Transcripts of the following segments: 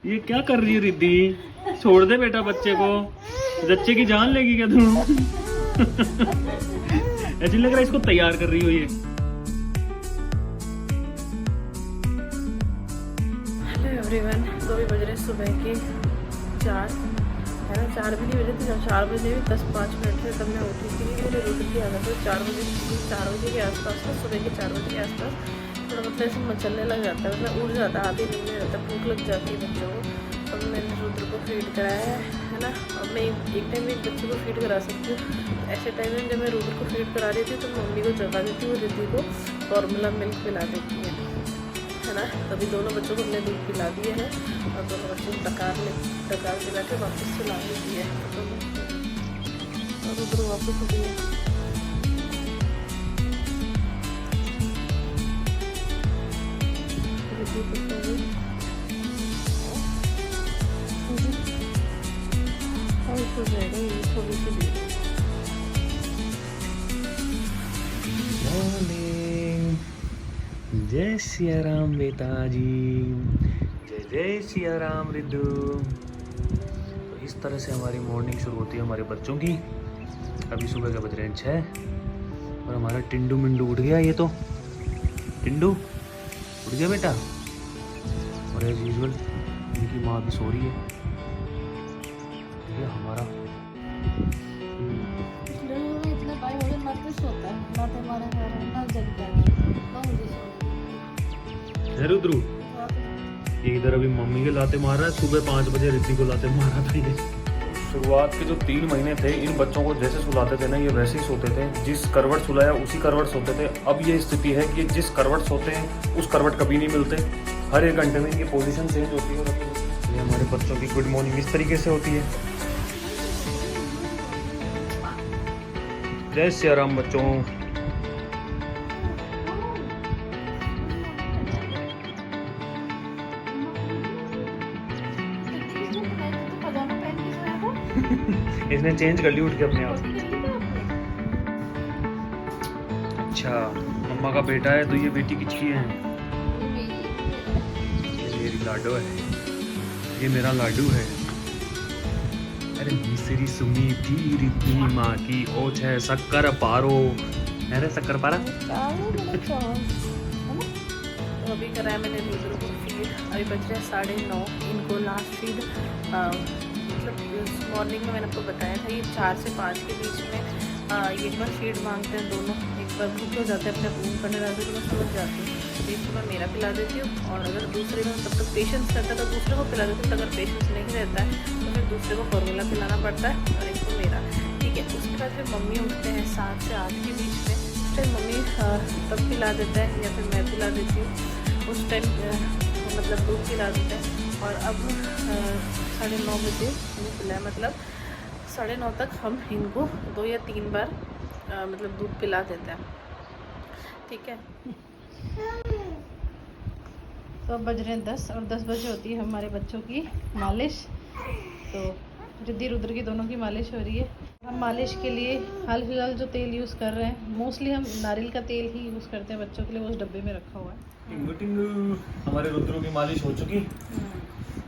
ये क्या कर रही है रिद्धि? छोड़ दे बेटा बच्चे को, बच्चे की जान लेगी क्या तू? ऐसे लग रहा है इसको तैयार कर रही हो ये। हेलो एवरीवन, तो अभी बज रहे सुबह के 4 है ना, 4 भी नहीं बजे थे, 4 बजे भी 10-5 मिनट थे तब मैं उठी थी। मेरे रुद्र की आदत है 4 बजे के आसपास ना, सुबह के 4 बजे के आसपास थोड़ा मतलब ऐसे मचलने लग जाता है, मतलब उड़ जाता है, आधी नींद में रहता है, भूख लग जाती है बच्चों को। अब मैंने रुद्र को फीड कराया है ना। अब मैं एक टाइम में एक बच्चे को फीड करा सकती हूँ। ऐसे टाइम में जब मैं रुद्र को फीड करा रही थी तो मम्मी को जगा देती हूँ, रिद्धि को फॉर्मूला मिल्क पिला देती है ना। तभी दोनों बच्चों को हमने दूध पिला दिए हैं और दोनों बच्चों को डकार पिला के वापस सुला देती है। और उधर वापस हो गई है। जय सिया राम बेटा जी, जय जय सिया राम रिद्धू। तो इस तरह से हमारी मॉर्निंग शुरू होती है हमारे बच्चों की। अभी सुबह के बज रहे हैं 6 और हमारा टिंडू मिंडू उठ गया। ये तो टिंडू उठ गया बेटा। और एज यूजुअल इनकी माँ भी सो रही है। ये हमारा रुद्रू ये इधर अभी मम्मी के लाते मार रहा है। सुबह 5 बजे रिद्धि को लाते मार रहा था ये। शुरुआत के जो 3 महीने थे, इन बच्चों को जैसे सुलाते थे ना, ये वैसे ही सोते थे। जिस करवट सुलाया उसी करवट सोते थे। अब ये स्थिति है कि जिस करवट सोते हैं उस करवट कभी नहीं मिलते। हर 1 घंटे में इनकी पोजीशन चेंज होती है। ये हमारे बच्चों की गुड मॉर्निंग इस तरीके से होती है। जय सिया राम बच्चों। इसने चेंज कर ली उठ के अपने आप। अच्छा, मम्मा का बेटा है तो ये बेटी किसकी है? ये मेरी लाडो है, ये मेरा लाडू है। अरे मिसरी सुमी थी रिद्धि माँ की ओछ है शक्कर पारो। अरे शक्कर पारा। अभी कराया मैंने रुद्र को फीड। अभी बज रहे 9:30। इनको लास्ट फीड मतलब मॉर्निंग में मैंने आपको बताया था, ये 4 से 5 के बीच में ये एक बार फीड मांगते हैं दोनों। एक बार भूख हो जाते हैं, अपने रूम करने जाते तो मैं समझ जाती हूँ। एक तो मैं मेरा पिला देती हूँ और अगर दूसरे में तब तक पेशेंस रहता है तो दूसरे को पिला देती हूँ। अगर पेशेंस नहीं रहता है तो फिर दूसरे को फॉर्मूला पिलाना पड़ता है और एक को मेरा। ठीक है, उसके बाद फिर मम्मी उठते हैं 7 से 8 के बीच में। उस टाइम मम्मी तब पिला देता है या फिर मैं पिला देती हूँ। उस टाइम मतलब दूध पिला देता है। और अब 9:30 बजे हमें पिलाया, मतलब 9:30 तक हम इनको 2 या 3 बार मतलब दूध पिला देते हैं। ठीक है, तो अब बज रहे हैं 10 और 10 बजे होती है हमारे बच्चों की मालिश। तो रिद्धि रुद्र की दोनों की मालिश हो रही है। हम मालिश के लिए हाल फिलहाल जो तेल यूज़ कर रहे हैं, मोस्टली हम नारियल का तेल ही यूज़ करते हैं बच्चों के लिए। वो उस डब्बे में रखा हुआ है। हमारे रुद्रों की मालिश हो चुकी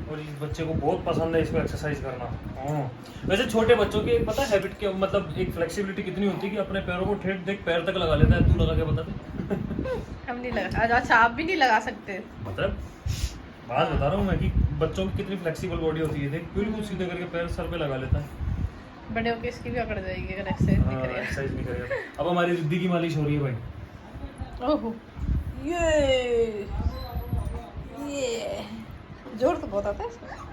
और इस बच्चे को बहुत पसंद है इसको एक्सरसाइज करना। वैसे छोटे बच्चों की पता है हैबिट के मतलब एक फ्लेक्सिबिलिटी कितनी होती है कि अपने पैरों को ठेठ देख पैर तक लगा लेता है। तू लगा के बता दे। हम नहीं लगा। अच्छा, आप भी नहीं लगा सकते? मतलब बात बता रहा हूँ मैं कि बच्चों की कितनी फ्लेक्सिबल बॉडी होती है। देख बिल्कुल सीधे करके पैर सर पे लगा लेता है। बड़े होके इसकी भी अकड़ जाएगी अगर एक्सरसाइज नहीं करेगा। अब हमारी रिद्धि की मालिश हो रही है भाई। ओहो, ये जोर तो बहुत आता है इसका।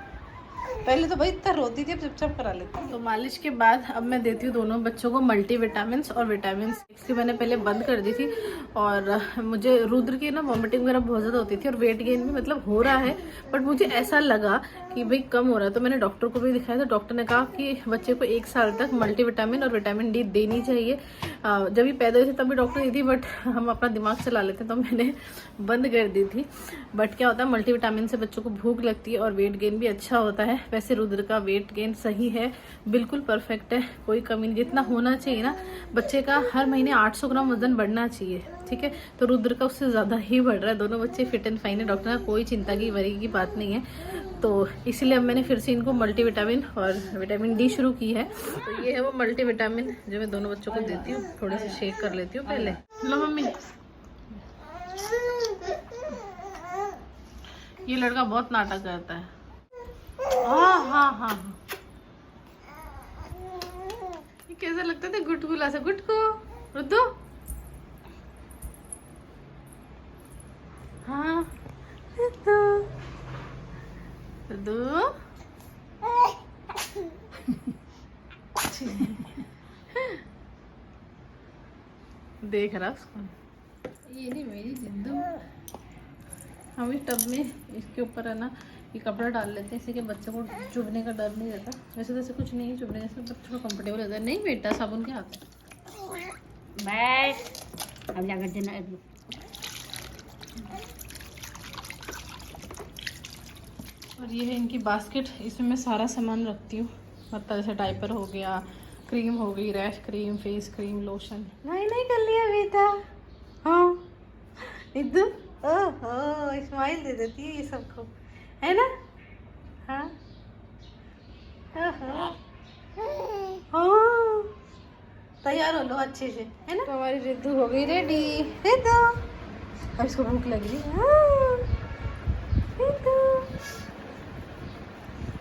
पहले तो भाई इतना रोती थी, अब चुपचाप करा लेती हूँ। तो मालिश के बाद अब मैं देती हूँ दोनों बच्चों को मल्टीविटामिन्स और विटामिन सी मैंने पहले बंद कर दी थी। और मुझे रुद्र की ना वॉमिटिंग वगैरह बहुत ज़्यादा होती थी और वेट गेन भी मतलब हो रहा है, बट मुझे ऐसा लगा कि भाई कम हो रहा है। तो मैंने डॉक्टर को भी दिखाया, तो डॉक्टर ने कहा कि बच्चे को 1 साल तक मल्टीविटामिन और विटामिन डी देनी चाहिए। जब ये पैदा हुई थी तब भी डॉक्टर दी थी, बट हम अपना दिमाग चला लेते तो मैंने बंद कर दी थी। बट क्या होता है, मल्टीविटामिन से बच्चों को भूख लगती है और वेट गेन भी अच्छा होता है। वैसे रुद्र का वेट गेन सही है, बिल्कुल परफेक्ट है, कोई कमी नहीं। जितना होना चाहिए ना, बच्चे का हर महीने 800 ग्राम वजन बढ़ना चाहिए। ठीक है, तो रुद्र का उससे ज़्यादा ही बढ़ रहा है। दोनों बच्चे फिट एंड फाइन है। डॉक्टर ने कोई चिंता की वरी की बात नहीं है। तो इसीलिए अब मैंने फिर से इनको मल्टीविटामिन और विटामिन डी शुरू की है। तो ये है वो मल्टीविटामिन जो मैं दोनों बच्चों को देती हूँ। थोड़े से शेक कर लेती हूँ पहले। लो मम्मी, ये लड़का बहुत नाटक करता है। हाँ हाँ हाँ, ये कैसा लगता था गुटगुला से। गुटकू रुद्दू, हाँ रुद्दू रुद्दू देख रहा उसको। ये नहीं मेरी जिंदू। हम इस टब में इसके ऊपर है ना ये कपड़ा डाल लेते हैं, इसी के बच्चे को चुभने का डर नहीं रहता। वैसे तो ऐसे कुछ नहीं चुभने से, बट थोड़ा कंफर्टेबल रहता है। नहीं बेटा, साबुन के हाथ बैठ, अब जाकर देना। और ये है इनकी बास्केट, इसमें मैं सारा सामान रखती हूँ। मतलब जैसे डायपर हो गया, क्रीम हो गई, rash cream, face cream, lotion. नहीं कर लिया बेटा। हाँ इधर, ओहो स्माइल दे देती है ये सबको, है ना। हाँ हाँ, तैयार हो लो अच्छे से, है ना। तो हमारी रिद्धू हो गई रेडी। रिद्धू, अब इसको भूख लग रही है। हाँ, रिद्धू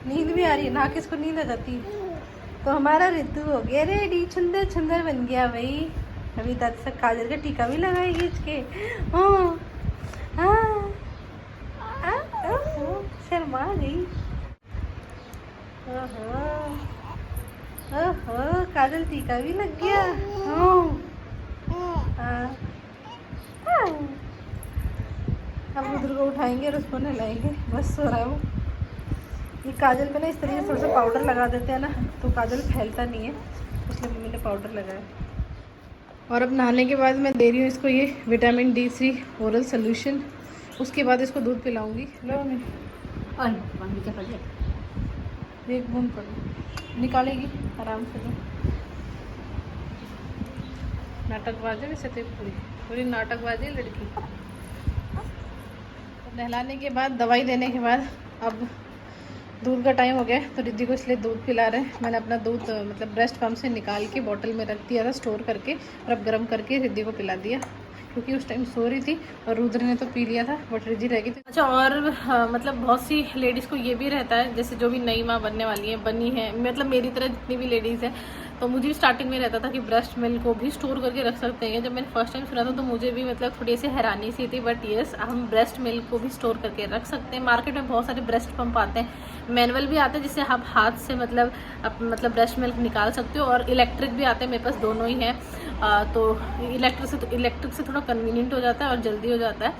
नींद भी आ रही है, ना किसको नींद आ जाती है। तो हमारा रिद्धू हो गया रेडी, सुंदर सुंदर बन गया भाई। अभी दादी से काजल का टीका भी लगाएगी इसके। हाँ हाँ, शर्मा गई। ओहो, काजल टीका भी लग गया। अब रुद्र को उठाएंगे और उसको नहलाएंगे, बस सो रहा है वो। ये काजल पे ना इस तरीके से थोड़ा सा पाउडर लगा देते हैं ना, तो काजल फैलता नहीं है, इसलिए मम्मी ने पाउडर लगाया। और अब नहाने के बाद मैं दे रही हूँ इसको ये विटामिन D3 ओरल सोल्यूशन। उसके बाद इसको दूध पिलाऊंगी। लो मैं एक बूंद पड़ो, निकालेगी आराम से। नाटकबाज है वैसे तो, पूरी पूरी नाटकबाज है लड़की। तो नहलाने के बाद, दवाई देने के बाद अब दूध का टाइम हो गया, तो रिद्धि को इसलिए दूध पिला रहे हैं। मैंने अपना दूध मतलब ब्रेस्ट पम्प से निकाल के बॉटल में रख दिया था स्टोर करके, और अब गर्म करके रिद्धि को पिला दिया, क्योंकि उस टाइम सो रही थी और रुद्र ने तो पी लिया था, बट रिद्धि रह गई थी। अच्छा, और मतलब बहुत सी लेडीज़ को ये भी रहता है, जैसे जो भी नई माँ बनने वाली है, बनी है, मतलब मेरी तरह जितनी भी लेडीज़ हैं, तो मुझे भी स्टार्टिंग में रहता था कि ब्रेस्ट मिल्क को भी स्टोर करके रख सकते हैं। जब मैंने फर्स्ट टाइम सुना था तो मुझे भी मतलब थोड़ी सी हैरानी सी थी, बट यस, हम ब्रेस्ट मिल्क को भी स्टोर करके रख सकते हैं। मार्केट में बहुत सारे ब्रेस्ट पंप आते हैं, मैनुअल भी आते हैं जिससे आप हाथ से मतलब ब्रेस्ट मिल्क निकाल सकते हो, और इलेक्ट्रिक भी आते हैं। मेरे पास दोनों ही हैं। तो इलेक्ट्रिक से थोड़ा कन्वीनियंट हो जाता है और जल्दी हो जाता है।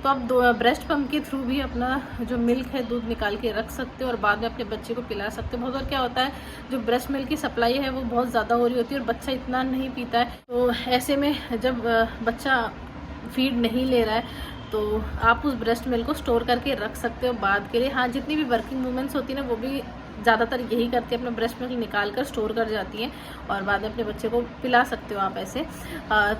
तो आप ब्रेस्ट पंप के थ्रू भी अपना जो मिल्क है दूध निकाल के रख सकते हो और बाद में अपने बच्चे को पिला सकते हो। बहुत बार क्या होता है, जो ब्रेस्ट मिल्क की सप्लाई है वो बहुत ज़्यादा हो रही होती है और बच्चा इतना नहीं पीता है। तो ऐसे में जब बच्चा फीड नहीं ले रहा है तो आप उस ब्रेस्ट मिल्क को स्टोर करके रख सकते हो बाद के लिए। हाँ, जितनी भी वर्किंग वूमेंस होती है ना, वो भी ज़्यादातर यही करती है, अपना ब्रेस्ट मिल्क निकाल कर स्टोर कर जाती हैं और बाद में अपने बच्चे को पिला सकते हो आप ऐसे।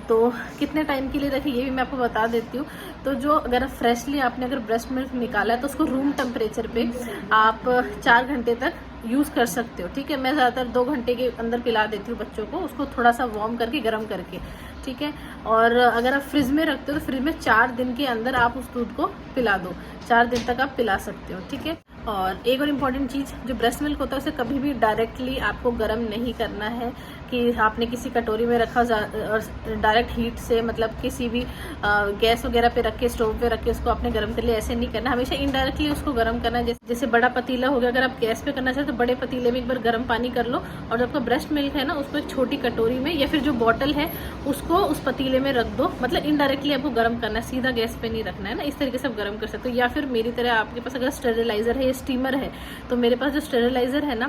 तो कितने टाइम के लिए रखें ये भी मैं आपको बता देती हूँ। तो जो अगर फ्रेशली आपने अगर ब्रेस्ट मिल्क निकाला है तो उसको रूम टेम्परेचर पे आप 4 घंटे तक यूज़ कर सकते हो। ठीक है, मैं ज़्यादातर 2 घंटे के अंदर पिला देती हूँ बच्चों को, उसको थोड़ा सा वार्म करके गर्म करके। ठीक है, और अगर आप फ्रिज में रखते हो तो फ्रिज में 4 दिन के अंदर आप उस दूध को पिला दो, 4 दिन तक आप पिला सकते हो। ठीक है, और एक और इम्पॉर्टेंट चीज़, जो ब्रेस्ट मिल्क होता है उसे कभी भी डायरेक्टली आपको गर्म नहीं करना है कि आपने किसी कटोरी में रखा और डायरेक्ट हीट से मतलब किसी भी गैस वगैरह पे रख के, स्टोव पे रख के उसको आपने गर्म कर लिया, ऐसे नहीं करना। हमेशा इनडायरेक्टली उसको गर्म करना है। जैसे बड़ा पतीला हो गया, अगर आप गैस पे करना चाहते तो बड़े पतीले में एक बार गर्म पानी कर लो, और जब आपका ब्रेस्ट मिल्क है ना उसको एक छोटी कटोरी में या फिर जो बॉटल है उसको उस पतीले में रख दो। मतलब इनडायरेक्टली आपको गर्म करना है, सीधा गैस पे नहीं रखना है ना। इस तरीके से आप गर्म कर सकते हो। या फिर मेरी तरह आपके पास अगर स्टेरिलाइजर है या स्टीमर है, तो मेरे पास जो स्टेरिलाइजर है ना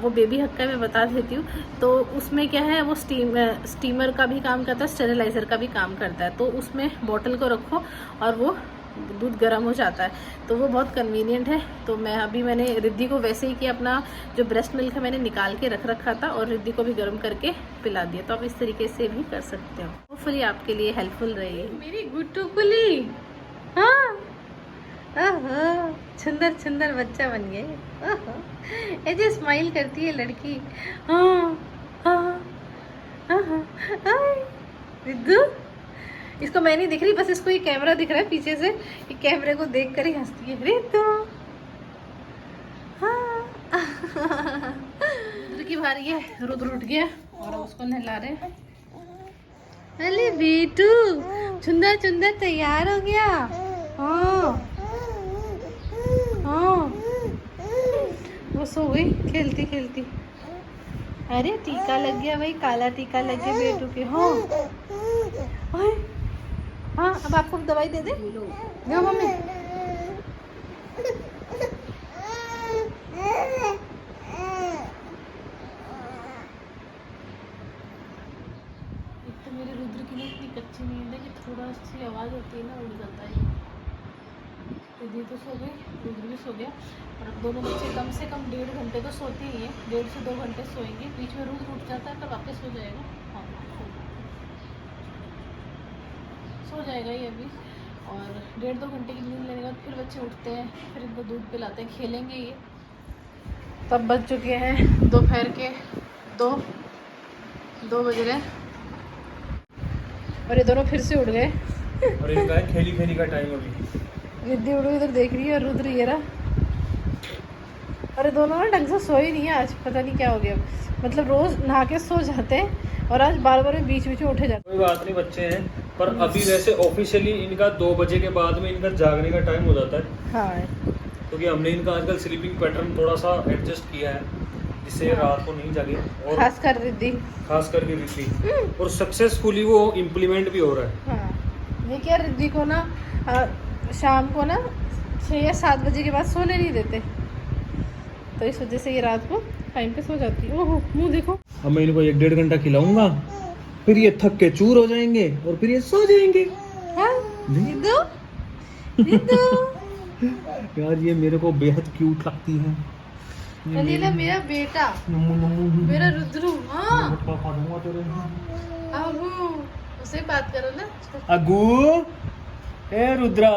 वो बेबी हक का मैं बता देती हूँ। तो उसमें क्या है, वो स्टीमर का भी काम करता है, स्टेरिलाइजर का भी काम करता है। तो उसमें बॉटल को रखो और वो दूध गर्म हो जाता है, तो वो बहुत कन्वीनियंट है। तो मैंने रिद्धि को वैसे ही किया, अपना जो ब्रेस्ट मिल्क है मैंने निकाल के रख रखा था और रिद्धि को भी गर्म करके पिला दिया। तो आप इस तरीके से भी कर सकते हो, होपफुली आपके लिए हेल्पफुल रहेगी। मेरी गुट्टू कुली, हाँ ओहो, सुंदर सुंदर बच्चा बन गए। ओहो, ये जो स्माइल करती है लड़की। हाँ हाँ हाँ हाँ। रिद्धू, इसको मैं नहीं दिख रही, बस इसको ये कैमरा दिख रहा है पीछे से। ये कैमरे को देख कर ही हंसती है। रिद्धू, हाँ। रुद्र की बारी है। रुद्र उठ गया और उसको नहला रहे हैं। अरे बेटू, चुंदा चुंदा तैयार हो गया। हाँ हाँ, वो सो गई खेलती खेलती। अरे टीका लग गया भाई, काला टीका लग गया बेटू के। हाँ हाँ, अब आपको दवाई दे दे। दो मम्मी। एक तो मेरे रुद्र की ना इतनी कच्ची नींद है कि थोड़ा सी आवाज़ होती है ना उड़ जाता है। दीदी तो सो गई, रुद्र भी सो गया। और अब दोनों बच्चे कम से कम 1.5 घंटे तो सोते ही हैं। 1.5 से 2 घंटे सोएंगे। बीच में रुद्र उठ जाता है तो वापस सो जाएगा। हाँ, सो जाएगा ये अभी। और 1.5-2 घंटे की नींद लेने के बाद फिर बच्चे उठते हैं, फिर इनको दूध पिलाते हैं, खेलेंगे ये। तब बज चुके हैं दोपहर के 2 बज रहे हैं और ये दोनों फिर से उठ गए। और इनका है खेली खेली का टाइम अभी। रिद्धि उड़ इधर देख रही है और रुद्र ये रहा। अरे दोनों ना ढंग से सोए नहीं है आज, पता नहीं क्या हो गया। मतलब रोज नहा के सो जाते हैं और आज बार बार बीच बीच में उठे जाते हैं। कोई बात नहीं, बच्चे हैं। पर अभी वैसे ऑफिशियली इनका 2 बजे के बाद में इनका जागने का टाइम हो जाता है। हाँ, क्योंकि हमने इनका आजकल स्लीपिंग पैटर्न थोड़ा सा एडजस्ट किया है, जिससे रात को नहीं जागे। और खास कर रिद्धि, खास करके रिद्धि, और सक्सेसफुली वो इम्प्लीमेंट भी हो रहा है। हाँ, ये क्या रिद्धि को ना शाम को ना 6 या 7 बजे के बाद सोने नहीं देते, तो इस वजह से ये रात को टाइम पे सो जाती है। ओहो, मुंह देखो। अब मैं इनको 1-1.5 घंटा खिलाऊंगा, फिर ये थक के चूर हो जाएंगे और फिर ये सो जाएंगे। हाँ, रिद्धू, रिद्धू। यार ये मेरे को बेहद क्यूट लगती है। अलीला मेरा बेटा, मेरा रुद्रू। हाँ, अगू, उससे बात करो ना। अगू, ए रुद्रा,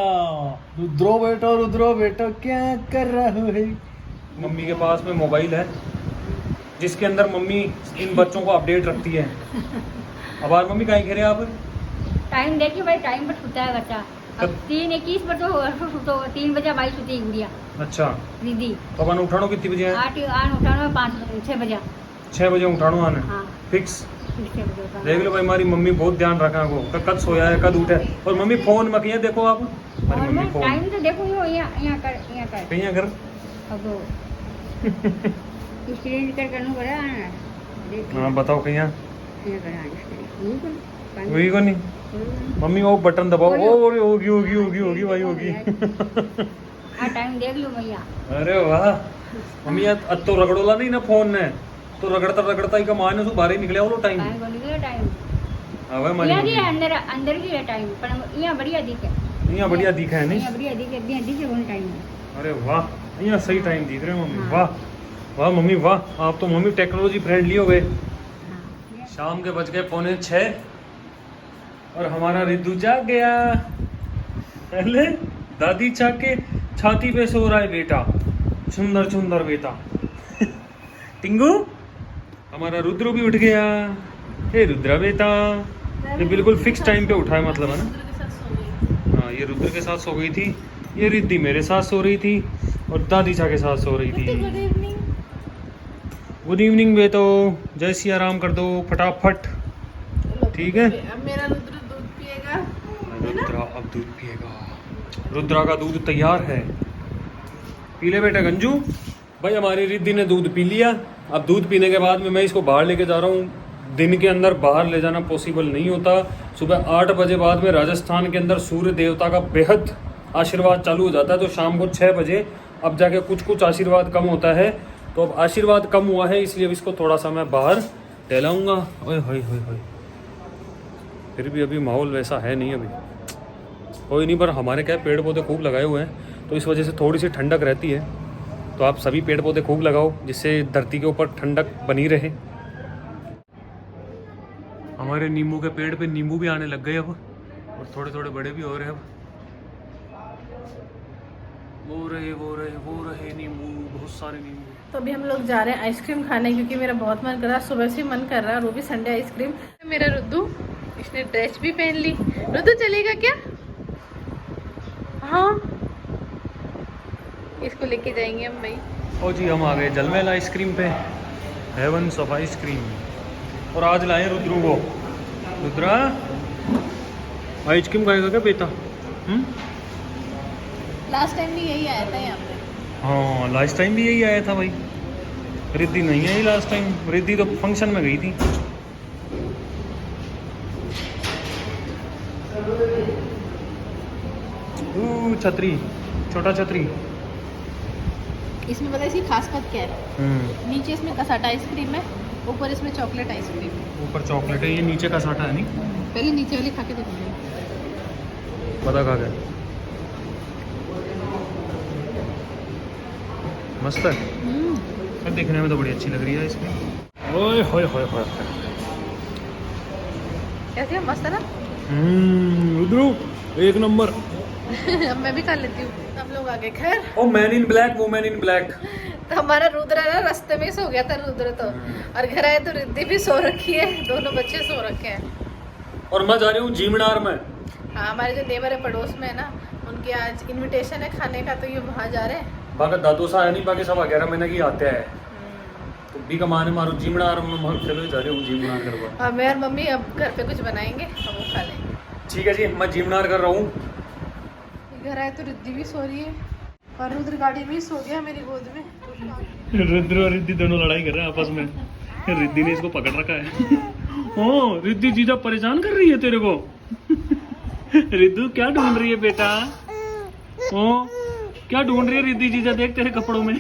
रुद्रो बेटो क्या कर रहे हो? मम्मी के पास में मोबाइल है जिसके अंदर मम्मी इन बच्चों को अपडेट रखती है। अब आज मम्मी कहीं खेरे आप? टाइम देखिए भाई, टाइम पर छूटा है बच्चा। अब 3:21 पर तो 3 बजे भाई छुट्टी इंडिया। अच्छा, दीदी तो अपन उठानो कितनी बजे है? 8 उठाना 6 बजे। 6 बजे उठानो आना हाँ, फिक्स। 6 बजे उठाना। देख लो भाई, हमारी मम्मी बहुत ध्यान रखा को कद सोया है कद उठे। और मम्मी फोन मकिया देखो आप, हमारी और मम्मी मैं फोन टाइम तो देखूंगी यहाँ कर कहीं कर। अब स्क्रीन रिकॉर्ड करना पड़ेगा। हाँ बताओ कहीं यहाँ कर वही को नहीं मम्मी, वो बटन दबाओ। ओ होगी भाई होगी। हाँ, टाइम देख लो भैया। अरे वाह मम्मी, अब तो रगड़ोला नहीं ना फोन ने, तो रगड़ता ही का माने सो बाहर ही निकले वो टाइम। टाइम को निकले टाइम। हां मानी यहाँ की अंदर की है टाइम, पर यहाँ बढ़िया दिखे। यहाँ बढ़िया दिखा है नहीं? यहाँ बढ़िया दिखे वो टाइम है। अरे वाह, यहाँ सही टाइम दिख रहे हो मम्मी। हाँ। वाह वाह मम्मी वाह, आप तो मम्मी टेक्नोलॉजी फ्रेंडली हो गए। हाँ, शाम के बज गए 5:45 और हमारा रिद्धू जाग गया। पहले दादी के छाती पे सो रहा है बेटा, सुंदर बेटा। टिंगू, हमारा रुद्र भी उठ गया। हे रुद्रा बेटा, ये बिल्कुल फिक्स टाइम पे उठा है, मतलब है ना। हाँ, ये रुद्र के साथ सो गई थी, ये रिद्धि मेरे साथ सो रही थी और दादी के साथ सो रही थी। गुड इवनिंग बेटो, जय सिया राम कर दो फटाफट। ठीक है, अब मेरा रुद्र दूध पिएगा। रुद्रा अब दूध पिएगा। रुद्रा का दूध तैयार है, पी ले बेटा गंजू। भाई हमारी रिद्धि ने दूध पी लिया। अब दूध पीने के बाद में मैं इसको बाहर लेके जा रहा हूँ। दिन के अंदर बाहर ले जाना पॉसिबल नहीं होता। सुबह 8 बजे बाद में राजस्थान के अंदर सूर्य देवता का बेहद आशीर्वाद चालू हो जाता है, तो शाम को 6 बजे अब जाके कुछ आशीर्वाद कम होता है। तो अब आशीर्वाद कम हुआ है, इसलिए अब इसको थोड़ा सा मैं बाहर टहलाऊंगा। ओए होए होए होए, फिर भी अभी माहौल वैसा है नहीं अभी, कोई नहीं। पर हमारे क्या पेड़ पौधे खूब लगाए हुए हैं, तो इस वजह से थोड़ी सी ठंडक रहती है। तो आप सभी पेड़ पौधे खूब लगाओ, जिससे धरती के ऊपर ठंडक बनी रहे। हमारे नींबू के पेड़ पे नींबू भी आने लग गए अब, और थोड़े थोड़े बड़े भी हो रहे हैं अब। वो रहे नींबू, बहुत सारे नींबू। तो अभी हम लोग जा रहे हैं आइसक्रीम खाने, क्योंकि मेरा बहुत मन कर रहा है, सुबह से मन कर रहा है, और वो भी संडे आइसक्रीम। मेरा रुद्दू, इसने ड्रेस भी पहन ली। रुद्दू चलेगा क्या? हाँ, इसको लेके जाएंगे हम भाई। ओ जी, हम आ गए जलमहल आइसक्रीम पे, हेवंस ऑफ आइसक्रीम। और आज लाए रुद्रू को। रुद्रा आइसक्रीम खाएगा क्या बेटा? लास्ट टाइम भी यही आया था यहाँ पे। हाँ, लास्ट टाइम भी यही आया था भाई। रिद्धि नहीं आई लास्ट टाइम, रिद्धि तो फंक्शन में गई थी। छतरी, छोटा छतरी। इसमें पता है इसकी खास बात क्या है? नीचे इसमें कसाटा आइसक्रीम है, ऊपर इसमें चॉकलेट आइसक्रीम है। ऊपर चॉकलेट है, ये नीचे का साटा है नहीं। पहले नीचे वाली खा के देखो, पता खा गया, मस्त है। और देखने में तो बड़ी अच्छी लग रही है आइसक्रीम। ओए होए होए होए, कैसे है? मस्त है ना? रुद्रू एक नंबर। अब मैं भी खा लेती हूँ। हम लोग आगे खैर, oh man in black, women in black. तो हमारा रुद्र है ना, रास्ते में ही सो गया था रुद्र तो, और घर आए तो रिद्धि भी सो रखी है, दोनों बच्चे सो रखे हैं। और मैं जा रही हूँ जीमनार में। हाँ, हमारे जो नेबर है पड़ोस में है ना, उनके आज इनविटेशन है खाने का, तो ये वहाँ जा रहे हैं। बाकी दादू सा है नहीं, बाकी सब 11 महीने की आते हैं। तो भी कमाने मारो जीमनार में, मैं चलो जा रही हूँ जीमनार करवा। और मैं और मम्मी अब घर पे कुछ बनाएंगे, हम वो खा लेंगे। ठीक है जी, मैं जीमनार कर रहा हूँ। घर आए तो रिद्धि भी सो रही है, और रुद्र गाड़ी में ही सो गया मेरी गोद में। रुद्र और रिद्धि दोनों लड़ाई कर रहे हैं आपस में। रिद्धि ने इसको पकड़ रखा है। ओ रिद्धि जीजा परेशान कर रही है तेरे को। रिद्धू क्या ढूंढ रही है बेटा? ओ क्या ढूंढ रही है रिद्धि जीजा? देख तेरे कपड़ों में।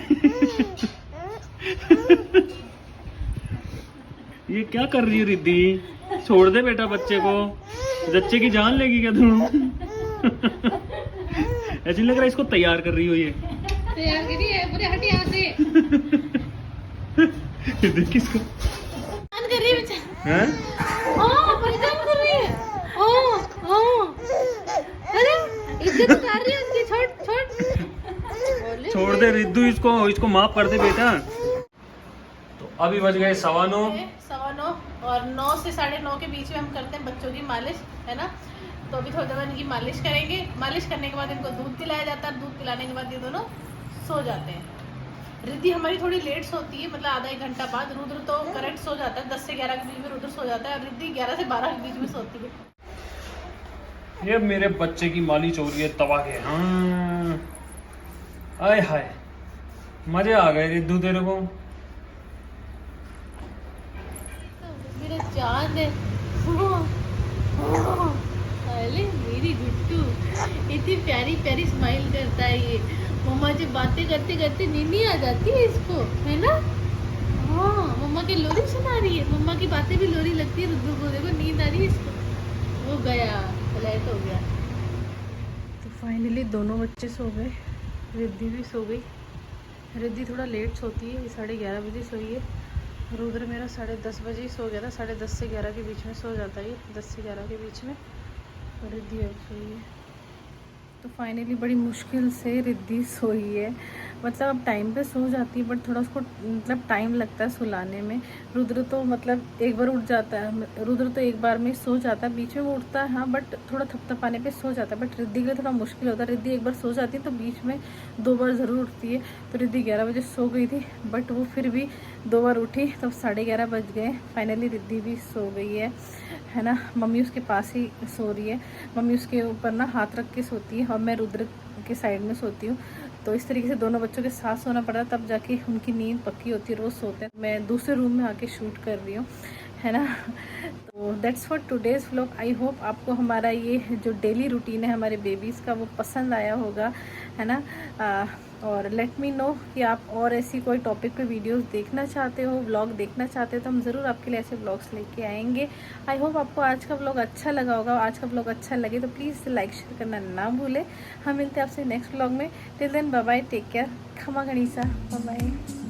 ये क्या कर रही है रिद्धि? छोड़ दे बेटा बच्चे को, बच्चे की जान लेगी क्या तू? ऐसे लग रहा है इसको तैयार कर रही हो। ये तैयार करी है, पूरे हट यहाँ से। देख किसको परेशान कर रही है बेचारा। हैं? परेशान कर रही है। अरे इज्जत उतार रही है उसकी। छोड़ छोड़ दे रिद्धू, इसको माफ कर दे बेटा। तो अभी बज गए 9:15। और 9 से 9:30 के बीच में हम करते हैं बच्चों की मालिश, है ना। तो अभी थोड़ी देर बाद इनकी मालिश करेंगे। मालिश करने के बाद इनको दूध पिलाया जाता है, दूध पिलाने के बाद ये दोनों सो जाते हैं। रिद्धि हमारी थोड़ी लेट सोती है, मतलब आधा 1 घंटा बाद। रुद्र तो करेक्ट सो जाता है, 10 से 11 के बीच में रुद्र सो जाता है, और रिद्धि 11 से 12 के बीच में सोती है। ये मेरे बच्चे की मालिश हो रही है तवा के। हाँ, आय हाय, मजे आ गए रिद्धू तेरे को। मेरा चांद है। अरे मेरी गुट्टू, इतनी प्यारी प्यारी स्माइल करता है ये। मम्मा से बातें करते करते नींद आ जाती है इसको, है ना। हाँ, मम्मा की लोरी सुना रही है, मम्मा की बातें भी लोरी लगती है रुद्र को। देखो नींद आ रही है इसको। वो गया, फ्लैट हो गया। तो फाइनली दोनों बच्चे सो गए, रिद्धि भी सो गई। रिद्धि थोड़ा लेट सोती है, 11:30 बजे सोई है। रुद्र मेरा 10:30 बजे ही सो गया था, 10:30 से 11 के बीच में सो जाता है, 10 से 11 के बीच में। और रिद्धि अब सोई है। तो फाइनली बड़ी मुश्किल से रिद्धि सोई है, मतलब अब टाइम पे सो जाती है, बट थोड़ा उसको मतलब टाइम लगता है सुलाने में। रुद्र तो मतलब एक बार उठ जाता है, रुद्र तो एक बार में सो जाता है, बीच में वो उठता है हाँ, बट थोड़ा थपथपाने पे सो जाता है। बट रिद्धि के लिए थोड़ा मुश्किल होता है। रिद्धि एक बार सो जाती है तो बीच में 2 बार ज़रूर उठती है। तो रिद्धि 11 बजे सो गई थी, बट वो फिर भी 2 बार उठी, तब 11:30 बज गए। फाइनली रिद्धि भी सो गई है ना। मम्मी उसके पास ही सो रही है, मम्मी उसके ऊपर ना हाथ रख के सोती है, और मैं रुद्र के साइड में सोती हूँ। तो इस तरीके से दोनों बच्चों के साथ सोना पड़ा, तब जाके उनकी नींद पक्की होती है। रोज़ सोते हैं। मैं दूसरे रूम में आके शूट कर रही हूँ, है ना। तो that's for today's vlog. I hope आपको हमारा ये जो डेली रूटीन है हमारे बेबीज़ का, वो पसंद आया होगा, है ना। और लेट मी नो कि आप और ऐसी कोई टॉपिक पे वीडियोस देखना चाहते हो, व्लॉग देखना चाहते हो, तो हम ज़रूर आपके लिए ऐसे व्लॉग्स लेके आएंगे। आई होप आपको आज का व्लॉग अच्छा लगा होगा। आज का व्लॉग अच्छा लगे तो प्लीज़ लाइक शेयर करना ना भूलें। हम मिलते हैं आपसे नेक्स्ट व्लॉग में। Till then bye bye, take care, खमा गणिसा, बाय बाय।